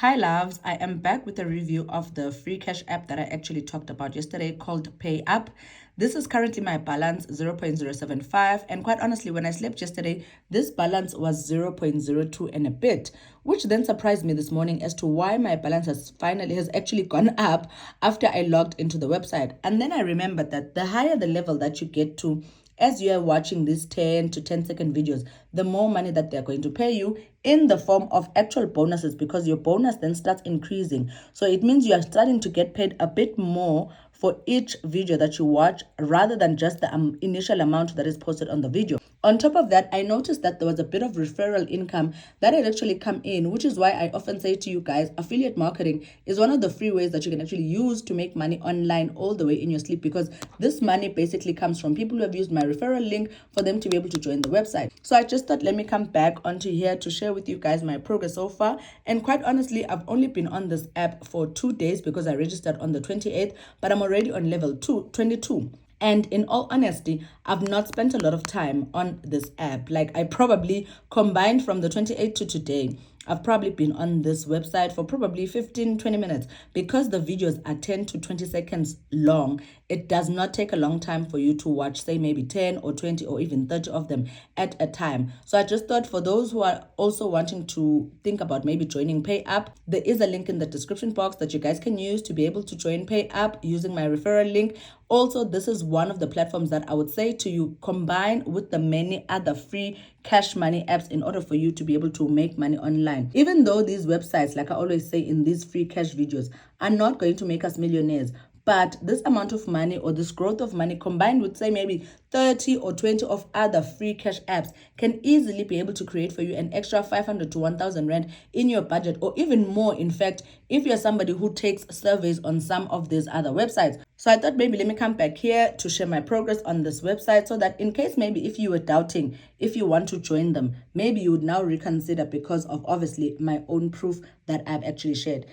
Hi loves, I am back with a review of the free cash app that I actually talked about yesterday called PayUp. This is currently my balance 0.075, and quite honestly, when I slept yesterday, this balance was 0.02 and a bit, which then surprised me this morning as to why my balance has actually gone up after I logged into the website. And then I remembered that the higher the level that you get to as you are watching these 10 to 10-second videos, the more money that they're going to pay you in the form of actual bonuses, because your bonus then starts increasing. So it means you are starting to get paid a bit more for each video that you watch rather than just the initial amount that is posted on the video. On top of that, I noticed that there was a bit of referral income that had actually come in, which is why I often say to you guys, affiliate marketing is one of the free ways that you can actually use to make money online all the way in your sleep, because this money basically comes from people who have used my referral link for them to be able to join the website. So I just thought, let me come back onto here to share with you guys my progress so far. And quite honestly, I've only been on this app for 2 days because I registered on the 28th, but I'm already on level 22. And in all honesty, I've not spent a lot of time on this app. Like, I probably combined from the 28th to today, I've probably been on this website for probably 15-20 minutes, because the videos are 10 to 20 seconds long. It does not take a long time for you to watch, say maybe 10 or 20 or even 30 of them at a time. So I just thought, for those who are also wanting to think about maybe joining PayUp, there is a link in the description box that you guys can use to be able to join PayUp using my referral link. Also, this is one of the platforms that I would say to you, combine with the many other free cash money apps in order for you to be able to make money online. Even though these websites, like I always say in these free cash videos, are not going to make us millionaires, but this amount of money, or this growth of money, combined with say maybe 30 or 20 of other free cash apps, can easily be able to create for you an extra 500 to 1,000 rand in your budget, or even more, in fact, if you're somebody who takes surveys on some of these other websites. So I thought, maybe let me come back here to share my progress on this website, so that in case maybe if you were doubting if you want to join them, maybe you would now reconsider, because of obviously my own proof that I've actually shared.